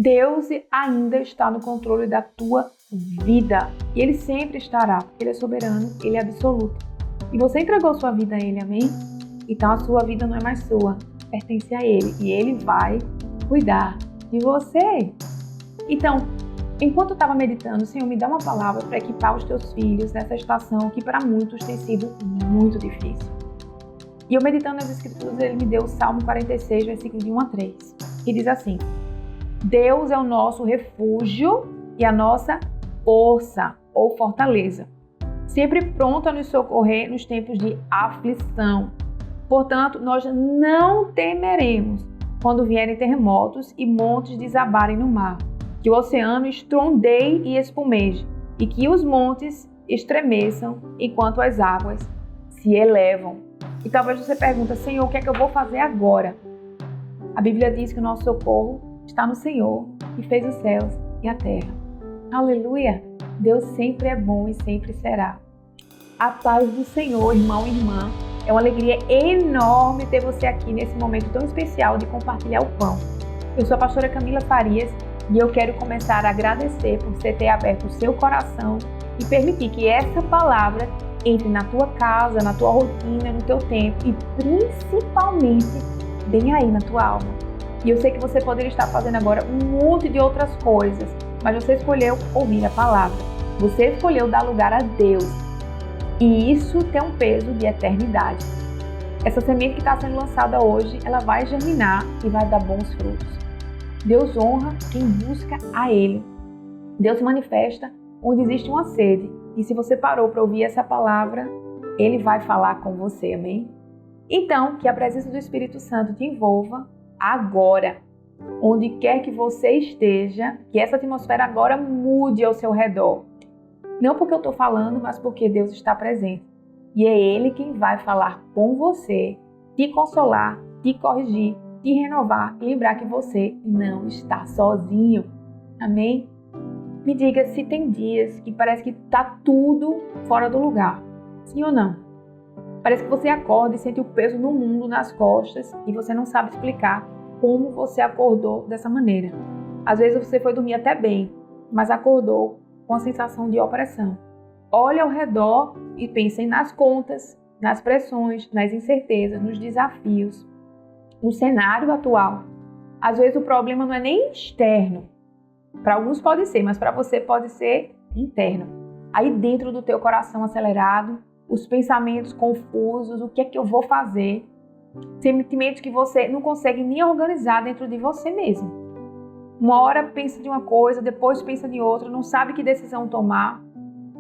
Deus ainda está no controle da tua vida. E Ele sempre estará, porque Ele é soberano, Ele é absoluto. E você entregou sua vida a Ele, amém? Então a sua vida não é mais sua, pertence a Ele. E Ele vai cuidar de você. Então, enquanto eu estava meditando, Senhor, me dá uma palavra para equipar os teus filhos nessa estação que para muitos tem sido muito difícil. E eu meditando nas Escrituras, Ele me deu o Salmo 46, versículo de 1 a 3, que diz assim: Deus é o nosso refúgio e a nossa força ou fortaleza, sempre pronto a nos socorrer nos tempos de aflição. Portanto, nós não temeremos quando vierem terremotos e montes desabarem no mar, que o oceano estrondeie e espumeje, e que os montes estremeçam enquanto as águas se elevam. E talvez você pergunte: Senhor, o que é que eu vou fazer agora? A Bíblia diz que o nosso socorro está no Senhor, que fez os céus e a terra. Aleluia! Deus sempre é bom e sempre será. A paz do Senhor, irmão e irmã. É uma alegria enorme ter você aqui nesse momento tão especial de compartilhar o pão. Eu sou a pastora Camila Farias e eu quero começar a agradecer por você ter aberto o seu coração e permitir que essa palavra entre na tua casa, na tua rotina, no teu tempo e principalmente bem aí na tua alma. E eu sei que você poderia estar fazendo agora um monte de outras coisas, mas você escolheu ouvir a palavra. Você escolheu dar lugar a Deus. E isso tem um peso de eternidade. Essa semente que está sendo lançada hoje, ela vai germinar e vai dar bons frutos. Deus honra quem busca a Ele. Deus se manifesta onde existe uma sede. E se você parou para ouvir essa palavra, Ele vai falar com você, amém? Então, que a presença do Espírito Santo te envolva agora. Onde quer que você esteja, que essa atmosfera agora mude ao seu redor. Não porque eu estou falando, mas porque Deus está presente. E é Ele quem vai falar com você, te consolar, te corrigir, te renovar e lembrar que você não está sozinho. Amém? Me diga se tem dias que parece que está tudo fora do lugar. Sim ou não? Parece que você acorda e sente o peso do mundo nas costas e você não sabe explicar como você acordou dessa maneira. Às vezes você foi dormir até bem, mas acordou com a sensação de opressão. Olhe ao redor e pense nas contas, nas pressões, nas incertezas, nos desafios, no cenário atual. Às vezes o problema não é nem externo. Para alguns pode ser, mas para você pode ser interno. Aí dentro do teu coração acelerado, os pensamentos confusos, o que é que eu vou fazer? Sentimentos que você não consegue nem organizar dentro de você mesmo. Uma hora pensa de uma coisa, depois pensa de outra, não sabe que decisão tomar.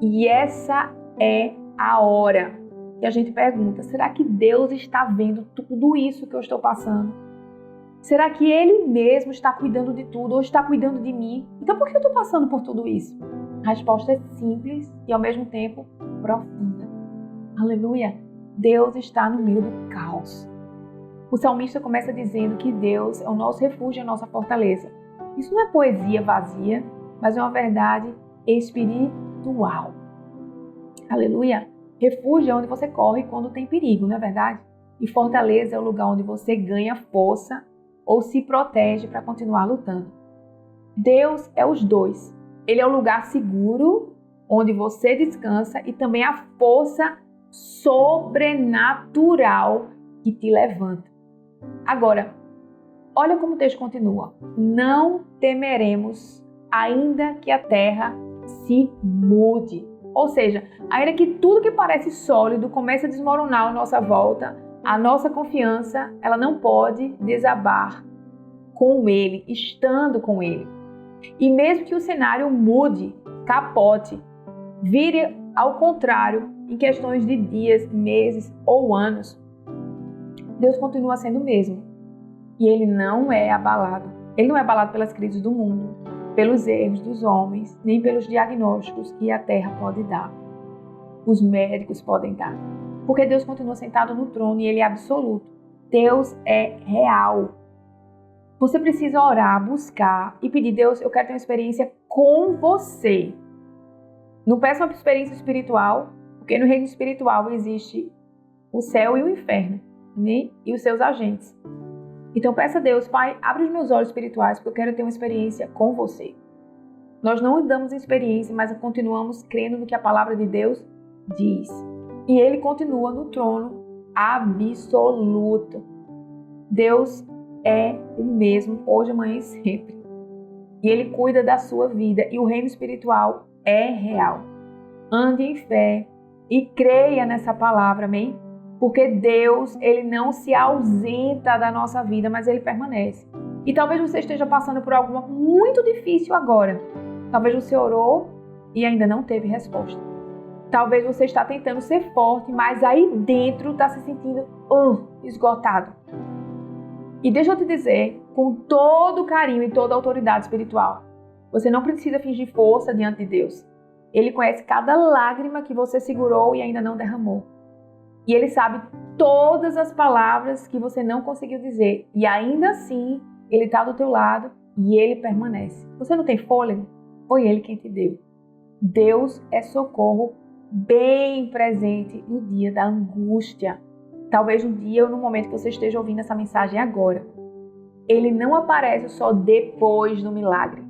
E essa é a hora que a gente pergunta: será que Deus está vendo tudo isso que eu estou passando? Será que Ele mesmo está cuidando de tudo ou está cuidando de mim? Então por que eu estou passando por tudo isso? A resposta é simples e ao mesmo tempo profunda. Aleluia! Deus está no meio do caos. O salmista começa dizendo que Deus é o nosso refúgio e a nossa fortaleza. Isso não é poesia vazia, mas é uma verdade espiritual. Aleluia! Refúgio é onde você corre quando tem perigo, não é verdade? E fortaleza é o lugar onde você ganha força ou se protege para continuar lutando. Deus é os dois. Ele é o lugar seguro onde você descansa e também a força sobrenatural que te levanta. Agora, olha como o texto continua. Não temeremos, ainda que a terra se mude. Ou seja, ainda que tudo que parece sólido comece a desmoronar à nossa volta, a nossa confiança, ela não pode desabar com Ele, estando com Ele. E mesmo que o cenário mude, capote, vire ao contrário, em questões de dias, meses ou anos, Deus continua sendo o mesmo. E Ele não é abalado. Ele não é abalado pelas crises do mundo, pelos erros dos homens, nem pelos diagnósticos que a terra pode dar. Os médicos podem dar. Porque Deus continua sentado no trono e Ele é absoluto. Deus é real. Você precisa orar, buscar e pedir: Deus, eu quero ter uma experiência com você. Não peça uma experiência espiritual, porque no reino espiritual existe o céu e o inferno, né? E os seus agentes. Então peça a Deus, Pai, abre os meus olhos espirituais, porque eu quero ter uma experiência com você. Nós não damos experiência, mas continuamos crendo no que a palavra de Deus diz. E Ele continua no trono absoluto. Deus é o mesmo hoje, amanhã e sempre. E Ele cuida da sua vida. E o reino espiritual é real. Ande em fé e creia nessa palavra, amém? Porque Deus, Ele não se ausenta da nossa vida, mas Ele permanece. E talvez você esteja passando por algo muito difícil agora. Talvez você orou e ainda não teve resposta. Talvez você está tentando ser forte, mas aí dentro está se sentindo esgotado. E deixa eu te dizer, com todo carinho e toda autoridade espiritual, você não precisa fingir força diante de Deus. Ele conhece cada lágrima que você segurou e ainda não derramou. E Ele sabe todas as palavras que você não conseguiu dizer. E ainda assim, Ele está do teu lado e Ele permanece. Você não tem fôlego? Foi Ele quem te deu. Deus é socorro bem presente no dia da angústia. Talvez no dia ou no momento que você esteja ouvindo essa mensagem agora. Ele não aparece só depois do milagre,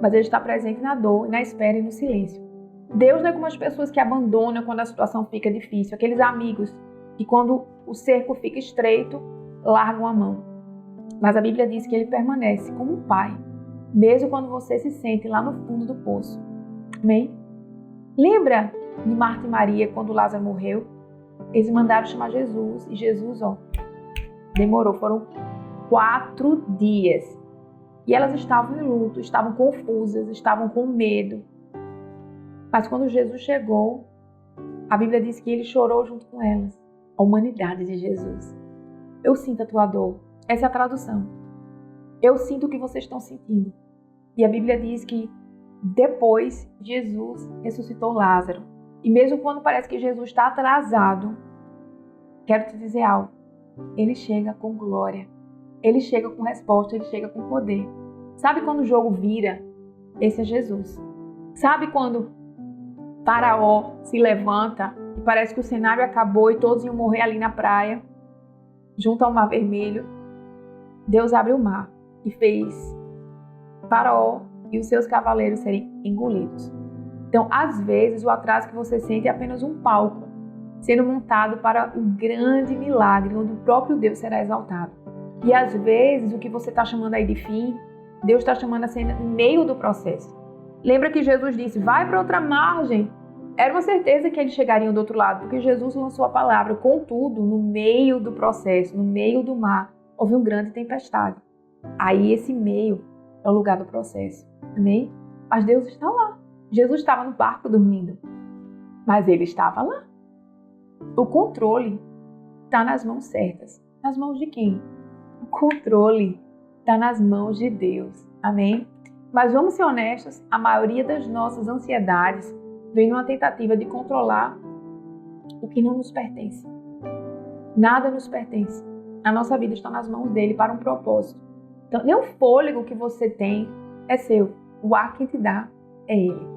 mas Ele está presente na dor, na espera e no silêncio. Deus não é como as pessoas que abandonam quando a situação fica difícil, aqueles amigos que quando o cerco fica estreito, largam a mão. Mas a Bíblia diz que Ele permanece como um pai, mesmo quando você se sente lá no fundo do poço. Amém? Lembra de Marta e Maria quando Lázaro morreu? Eles mandaram chamar Jesus e Jesus, demorou, foram 4 dias. E elas estavam em luto, estavam confusas, estavam com medo. Mas quando Jesus chegou, a Bíblia diz que Ele chorou junto com elas. A humanidade de Jesus. Eu sinto a tua dor. Essa é a tradução. Eu sinto o que vocês estão sentindo. E a Bíblia diz que depois Jesus ressuscitou Lázaro. E mesmo quando parece que Jesus está atrasado, quero te dizer algo. Ele chega com glória. Ele chega com resposta, Ele chega com poder. Sabe quando o jogo vira? Esse é Jesus. Sabe quando Faraó se levanta e parece que o cenário acabou e todos iam morrer ali na praia, junto ao Mar Vermelho? Deus abre o mar e fez Faraó e os seus cavaleiros serem engolidos. Então, às vezes, o atraso que você sente é apenas um palco sendo montado para o grande milagre, onde o próprio Deus será exaltado. E às vezes, o que você está chamando aí de fim, Deus está chamando a cena no meio do processo. Lembra que Jesus disse, vai para outra margem. Era uma certeza que eles chegariam do outro lado, porque Jesus lançou a palavra. Contudo, no meio do processo, no meio do mar, houve uma grande tempestade. Aí esse meio é o lugar do processo. Amém? Mas Deus está lá. Jesus estava no barco dormindo, mas Ele estava lá. O controle está nas mãos certas. Nas mãos de quem? O controle está nas mãos de Deus. Amém? Mas vamos ser honestos, a maioria das nossas ansiedades vem numa tentativa de controlar o que não nos pertence. Nada nos pertence. A nossa vida está nas mãos dele para um propósito. Então, nem o fôlego que você tem é seu. O ar que te dá é ele.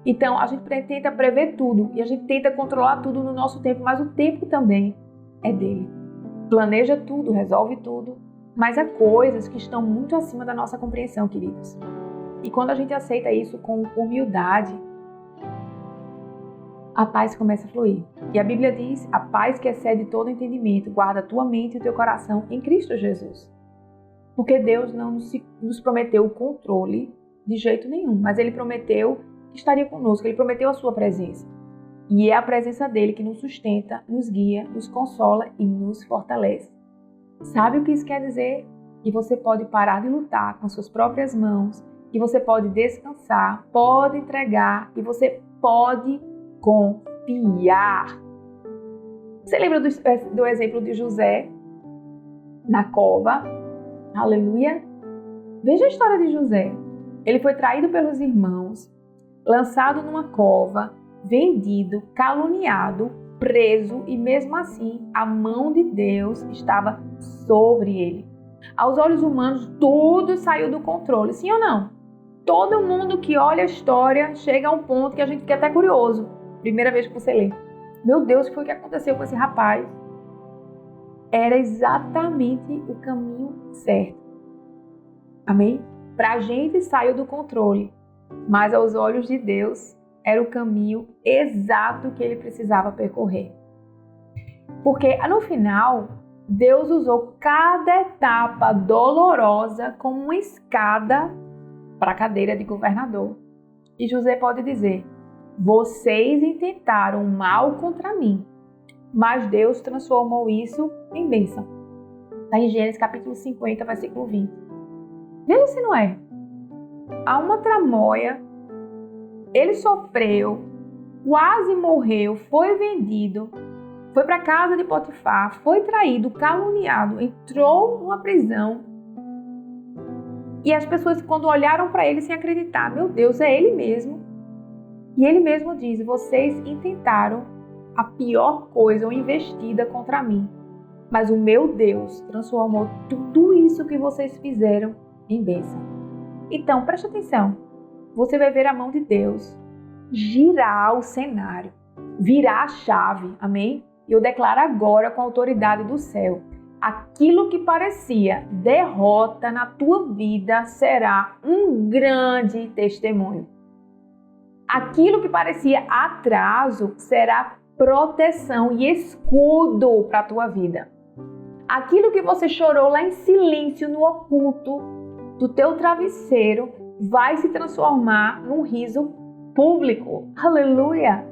Então, a gente tenta prever tudo e a gente tenta controlar tudo no nosso tempo, mas o tempo também é dele. Planeja tudo, resolve tudo, mas há coisas que estão muito acima da nossa compreensão, queridos. E quando a gente aceita isso com humildade, a paz começa a fluir. E a Bíblia diz, a paz que excede todo entendimento, guarda a tua mente e o teu coração em Cristo Jesus. Porque Deus não nos prometeu o controle de jeito nenhum, mas Ele prometeu que estaria conosco, Ele prometeu a sua presença. E é a presença dele que nos sustenta, nos guia, nos consola e nos fortalece. Sabe o que isso quer dizer? Que você pode parar de lutar com suas próprias mãos, que você pode descansar, pode entregar e você pode confiar. Você lembra do exemplo de José na cova? Aleluia! Veja a história de José. Ele foi traído pelos irmãos, lançado numa cova, vendido, caluniado, preso e mesmo assim a mão de Deus estava sobre ele. Aos olhos humanos tudo saiu do controle, sim ou não? Todo mundo que olha a história chega a um ponto que a gente fica até curioso. Primeira vez que você lê. Meu Deus, o que foi que aconteceu com esse rapaz? era exatamente o caminho certo. Amém? Para a gente saiu do controle, mas aos olhos de Deus era o caminho exato que ele precisava percorrer. Porque no final, Deus usou cada etapa dolorosa como uma escada para a cadeira de governador. E José pode dizer: vocês intentaram mal contra mim, mas Deus transformou isso em bênção. Está em Gênesis capítulo 50, versículo 20. Veja se não é. Há uma tramóia, ele sofreu, quase morreu, foi vendido, foi para a casa de Potifar, foi traído, caluniado, entrou numa prisão. E as pessoas, quando olharam para ele sem acreditar, meu Deus, é ele mesmo. E ele mesmo diz: vocês intentaram a pior coisa ou investida contra mim, mas o meu Deus transformou tudo isso que vocês fizeram em bênção. Então, preste atenção. Você vai ver a mão de Deus girar o cenário, virar a chave, amém? E eu declaro agora com a autoridade do céu: aquilo que parecia derrota na tua vida será um grande testemunho. Aquilo que parecia atraso será proteção e escudo para a tua vida. Aquilo que você chorou lá em silêncio, no oculto do teu travesseiro, vai se transformar num riso público. Aleluia!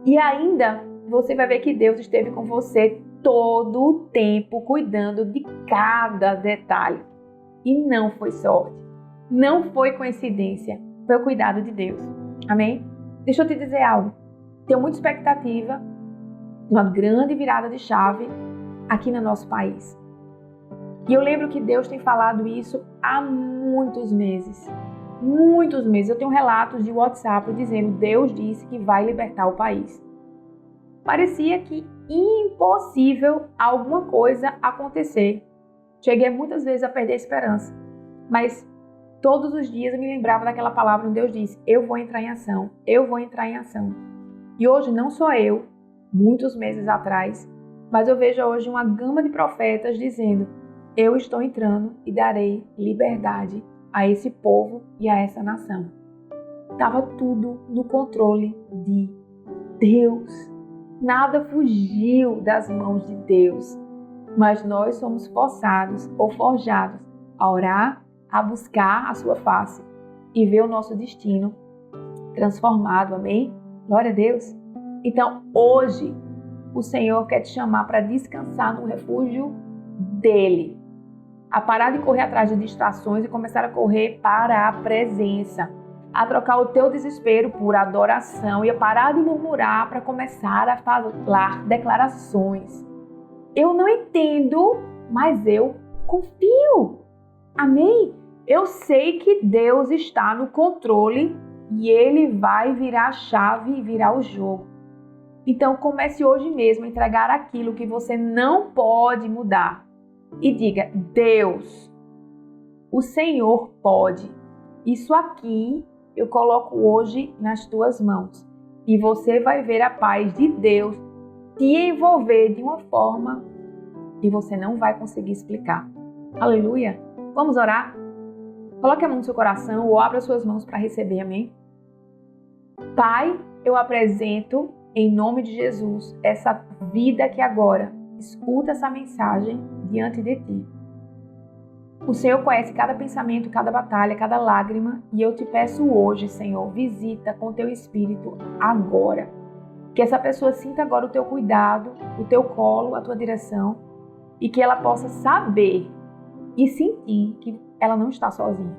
E ainda você vai ver que Deus esteve com você todo o tempo, cuidando de cada detalhe. E não foi sorte, não foi coincidência, foi o cuidado de Deus. Amém? Deixa eu te dizer algo. Tenho muita expectativa de uma grande virada de chave aqui no nosso país. E eu lembro que Deus tem falado isso há muitos meses. Muitos meses. Eu tenho relatos de WhatsApp dizendo: Deus disse que vai libertar o país. Parecia que impossível alguma coisa acontecer. Cheguei muitas vezes a perder a esperança. Mas todos os dias eu me lembrava daquela palavra onde Deus disse: eu vou entrar em ação, eu vou entrar em ação. E hoje não só eu, muitos meses atrás, mas eu vejo hoje uma gama de profetas dizendo: eu estou entrando e darei liberdade a esse povo e a essa nação. Estava tudo no controle de Deus. Nada fugiu das mãos de Deus. Mas nós somos forçados ou forjados a orar, a buscar a sua face e ver o nosso destino transformado. Amém? Glória a Deus. Então, hoje, o Senhor quer te chamar para descansar no refúgio dEle. A parar de correr atrás de distrações e começar a correr para a presença. A trocar o teu desespero por adoração e a parar de murmurar para começar a falar declarações. Eu não entendo, mas eu confio. Amém? Eu sei que Deus está no controle e Ele vai virar a chave e virar o jogo. Então comece hoje mesmo a entregar aquilo que você não pode mudar. E diga: Deus, o Senhor pode. Isso aqui eu coloco hoje nas tuas mãos. E você vai ver a paz de Deus te envolver de uma forma que você não vai conseguir explicar. Aleluia! Vamos orar? Coloque a mão no seu coração ou abra suas mãos para receber, amém? Pai, eu apresento em nome de Jesus essa vida que agora escuta essa mensagem diante de ti. O Senhor conhece cada pensamento, cada batalha, cada lágrima, e eu te peço hoje, Senhor, visita com teu Espírito agora. Que essa pessoa sinta agora o teu cuidado, o teu colo, a tua direção, e que ela possa saber e sentir que ela não está sozinha.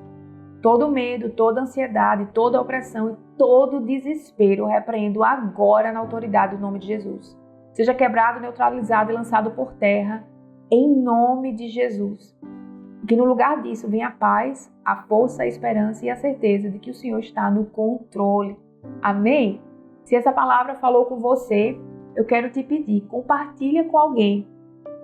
Todo medo, toda ansiedade, toda opressão e todo desespero eu repreendo agora na autoridade do nome de Jesus. Seja quebrado, neutralizado e lançado por terra, em nome de Jesus. Que no lugar disso venha a paz, a força, a esperança e a certeza de que o Senhor está no controle. Amém? Se essa palavra falou com você, eu quero te pedir, compartilha com alguém.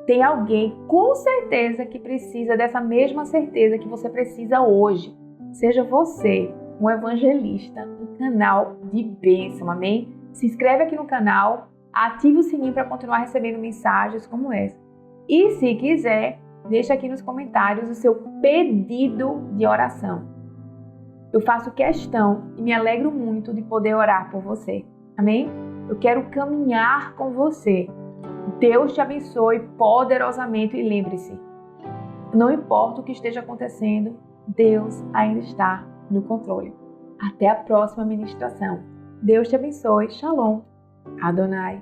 Tem alguém com certeza que precisa dessa mesma certeza que você precisa hoje. Seja você um evangelista, um canal de bênção, amém? Se inscreve aqui no canal, ative o sininho para continuar recebendo mensagens como essa. E se quiser, deixa aqui nos comentários o seu pedido de oração. Eu faço questão e me alegro muito de poder orar por você. Amém? Eu quero caminhar com você. Deus te abençoe poderosamente e lembre-se, não importa o que esteja acontecendo, Deus ainda está no controle. Até a próxima ministração. Deus te abençoe. Shalom. Adonai.